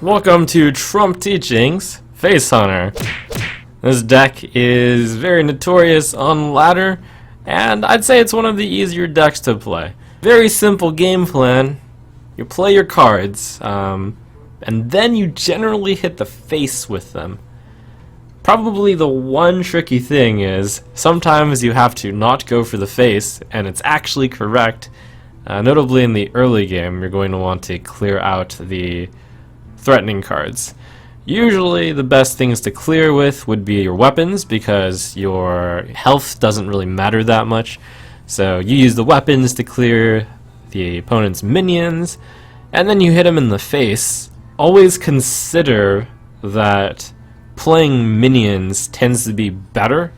Welcome to Trump Teachings, Face Hunter. This deck is very notorious on ladder, and I'd say it's one of the easier decks to play. Very simple game plan. You play your cards, and then you generally hit the face with them. Probably the one tricky thing is, sometimes you have to not go for the face, and it's actually correct. Notably in the early game, you're going to want to clear out the threatening cards. Usually the best things to clear with would be your weapons, because your health doesn't really matter that much. So you use the weapons to clear the opponent's minions, and then you hit them in the face. Always consider that playing minions tends to be better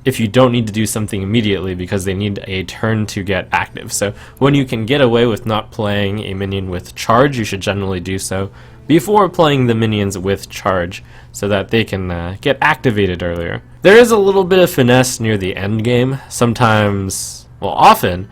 if you don't need to do something immediately, because they need a turn to get active. So when you can get away with not playing a minion with charge, you should generally do so before playing the minions with charge, so that they can get activated earlier. There is a little bit of finesse near the end game. Sometimes, well, often,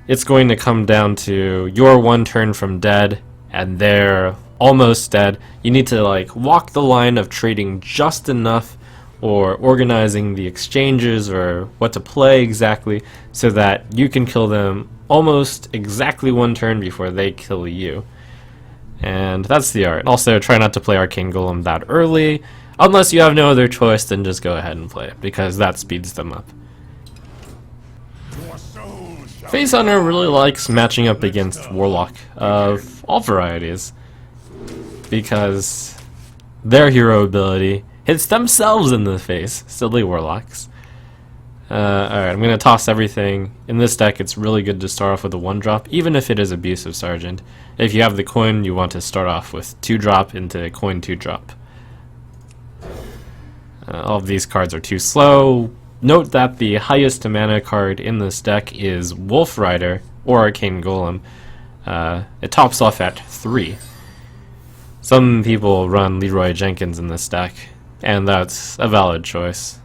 it's going to come down to your one turn from dead, and they're almost dead. You need to walk the line of trading just enough, or organizing the exchanges, or what to play exactly, so that you can kill them almost exactly one turn before they kill you. And that's the art. Also, try not to play Arcane Golem that early. Unless you have no other choice, then just go ahead and play it, because that speeds them up. Face Hunter really likes matching up against Warlock of all varieties, because their hero ability hits themselves in the face. Silly Warlocks. Alright, I'm going to toss everything. In this deck, it's really good to start off with a 1-drop, even if it is Abusive Sergeant. If you have the coin, you want to start off with 2-drop into coin 2-drop. All of these cards are too slow. Note that the highest mana card in this deck is Wolf Rider or Arcane Golem. It tops off at 3. Some people run Leroy Jenkins in this deck, and that's a valid choice.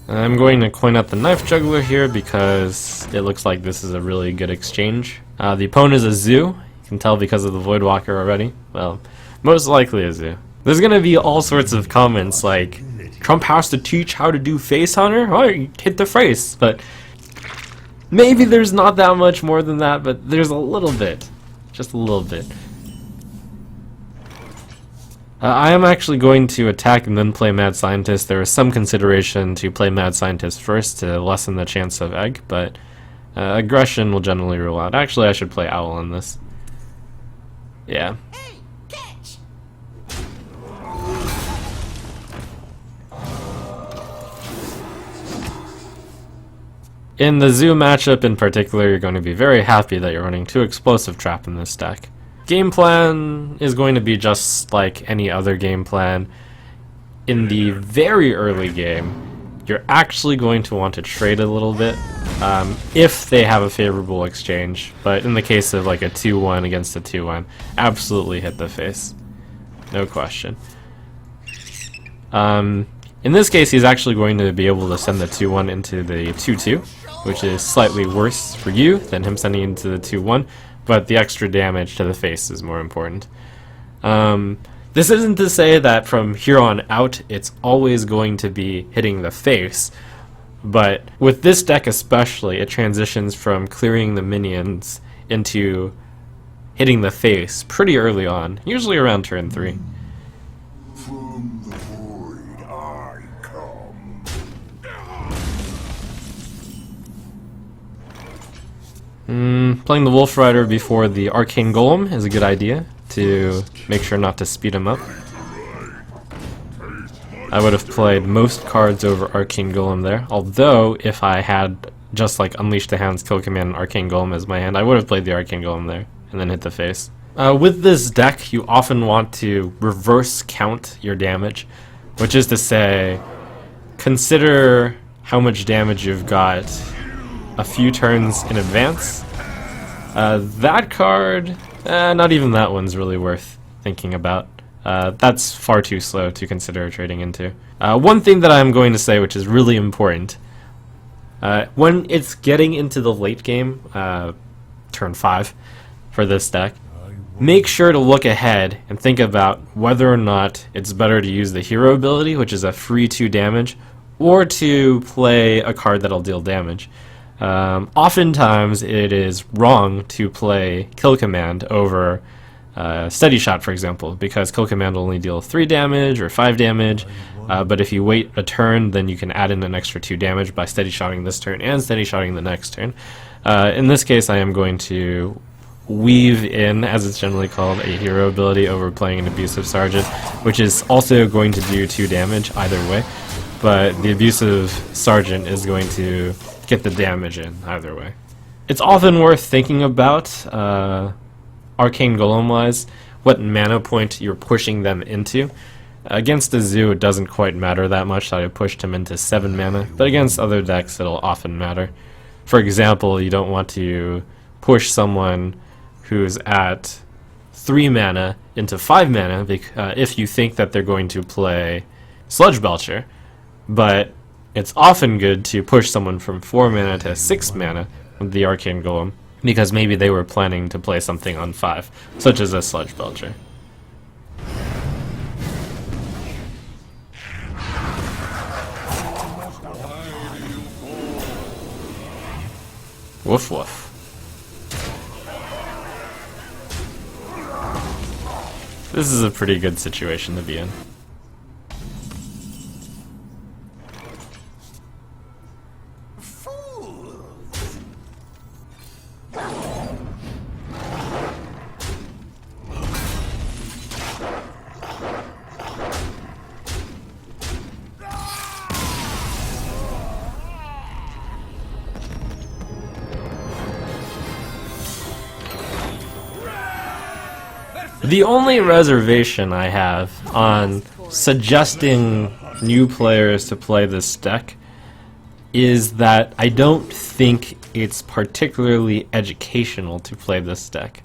I'm going to coin out the Knife Juggler here because it looks like this is a really good exchange. The opponent is a zoo. You can tell because of the Voidwalker already. Well, most likely a zoo. There's going to be all sorts of comments like, Trump has to teach how to do Face Hunter? Oh, you hit the face. But maybe there's not that much more than that, but there's a little bit. Just a little bit. I am actually going to attack and then play Mad Scientist. There is some consideration to play Mad Scientist first to lessen the chance of egg, but aggression will generally rule out. Actually, I should play Owl on this. Yeah. In the Zoo matchup in particular, you're going to be very happy that you're running 2 Explosive Trap in this deck. Game plan is going to be just like any other game plan. In the very early game, you're actually going to want to trade a little bit if they have a favorable exchange. But in the case of like a 2-1 against a 2-1, absolutely hit the face. No question. In this case, he's actually going to be able to send the 2-1 into the 2-2, which is slightly worse for you than him sending into the 2-1. But the extra damage to the face is more important. This isn't to say that from here on out it's always going to be hitting the face, but with this deck especially, it transitions from clearing the minions into hitting the face pretty early on, usually around turn 3. From the void I come. Playing the Wolf Rider before the Arcane Golem is a good idea to make sure not to speed him up. I would have played most cards over Arcane Golem there, although if I had just like Unleash the Hounds, Kill Command, and Arcane Golem as my hand, I would have played the Arcane Golem there and then hit the face. With this deck, you often want to reverse count your damage, which is to say, consider how much damage you've got a few turns in advance. That card, not even that one's really worth thinking about. That's far too slow to consider trading into. One thing that I'm going to say, which is really important, when it's getting into the late game, turn 5 for this deck, make sure to look ahead and think about whether or not it's better to use the hero ability, which is a free 2 damage, or to play a card that'll deal damage. Oftentimes it is wrong to play Kill Command over Steady Shot, for example, because Kill Command will only deal 3 damage or 5 damage, but if you wait a turn, then you can add in an extra 2 damage by Steady Shotting this turn and Steady Shotting the next turn. In this case, I am going to weave in, as it's generally called, a hero ability over playing an Abusive Sergeant, which is also going to do 2 damage either way, but the Abusive Sergeant is going to get the damage in either way. It's often worth thinking about, Arcane Golem-wise, what mana point you're pushing them into. Against the Zoo, it doesn't quite matter that much that I pushed him into 7 mana, but against other decks it'll often matter. For example, you don't want to push someone who's at 3 mana into 5 mana if you think that they're going to play Sludge Belcher, but it's often good to push someone from 4 mana to 6 mana with the Arcane Golem, because maybe they were planning to play something on 5, such as a Sludge Belcher. Woof woof. This is a pretty good situation to be in. The only reservation I have on suggesting new players to play this deck is that I don't think it's particularly educational to play this deck,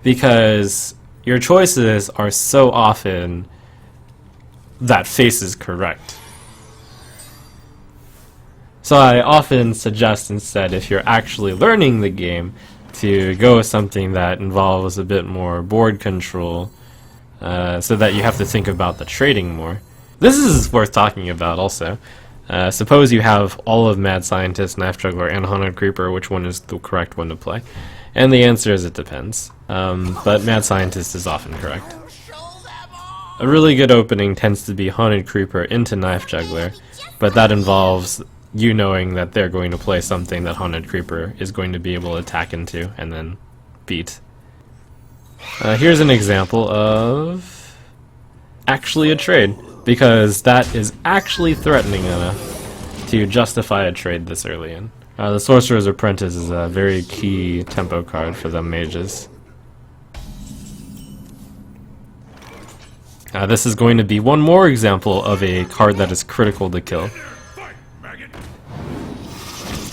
because your choices are so often that face is correct. So I often suggest instead, if you're actually learning the game, to go with something that involves a bit more board control, so that you have to think about the trading more. This is worth talking about also. Suppose you have all of Mad Scientist, Knife Juggler, and Haunted Creeper, which one is the correct one to play? And the answer is it depends. But Mad Scientist is often correct. A really good opening tends to be Haunted Creeper into Knife Juggler, but that involves you knowing that they're going to play something that Haunted Creeper is going to be able to attack into and then beat. Here's an example of actually a trade, because that is actually threatening enough to justify a trade this early in. The Sorcerer's Apprentice is a very key tempo card for the mages. This is going to be one more example of a card that is critical to kill.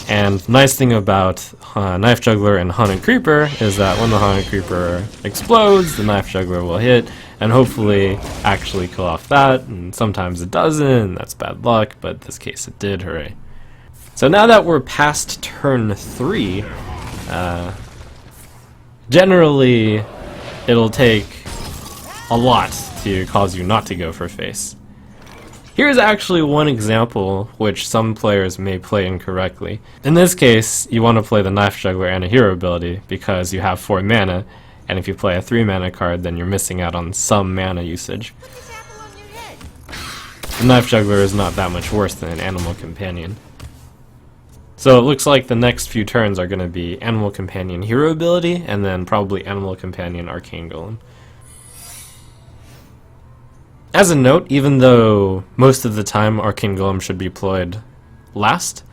And nice thing about Knife Juggler and Haunted Creeper is that when the Haunted Creeper explodes, the Knife Juggler will hit and hopefully actually kill off that, and sometimes it doesn't, that's bad luck, but in this case it did, hooray. So now that we're past turn 3, generally it'll take a lot to cause you not to go for face. Here's actually one example which some players may play incorrectly. In this case, you want to play the Knife Juggler and a hero ability because you have 4 mana, and if you play a 3 mana card, then you're missing out on some mana usage. The Knife Juggler is not that much worse than an Animal Companion. So it looks like the next few turns are going to be Animal Companion hero ability, and then probably Animal Companion Arcane Golem. As a note, even though most of the time Arcane Golem should be played last,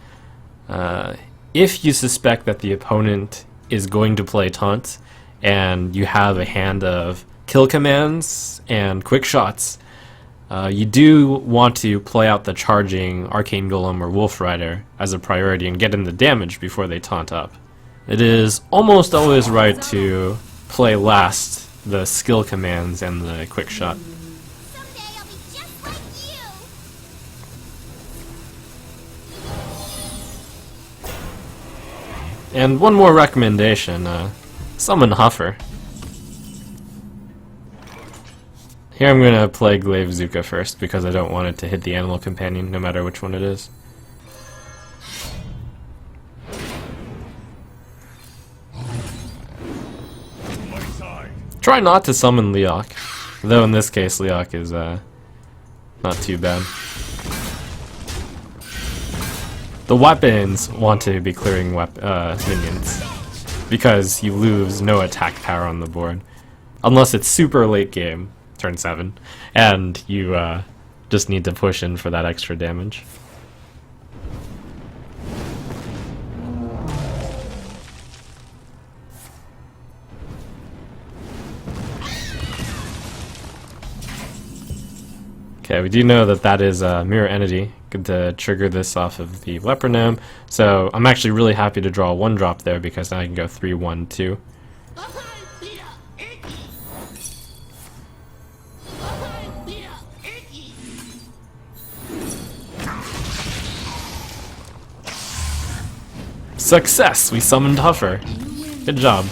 if you suspect that the opponent is going to play Taunt, and you have a hand of kill commands and quick shots, you do want to play out the charging Arcane Golem or Wolf Rider as a priority and get in the damage before they taunt up. It is almost always right to play last the skill commands and the quick shot. Someday I'll be just like you. And one more recommendation, summon Huffer. Here I'm gonna play Glaive Zuka first because I don't want it to hit the animal companion no matter which one it is. Try not to summon Leok, though in this case Leok is not too bad. The weapons want to be clearing minions because you lose no attack power on the board, unless it's super late game, turn 7, and you just need to push in for that extra damage. Okay, we do know that that is a mirror entity. Good to trigger this off of the leper gnome. So I'm actually really happy to draw 1-drop there because now I can go 3-1-2. Success! We summoned Huffer. Good job.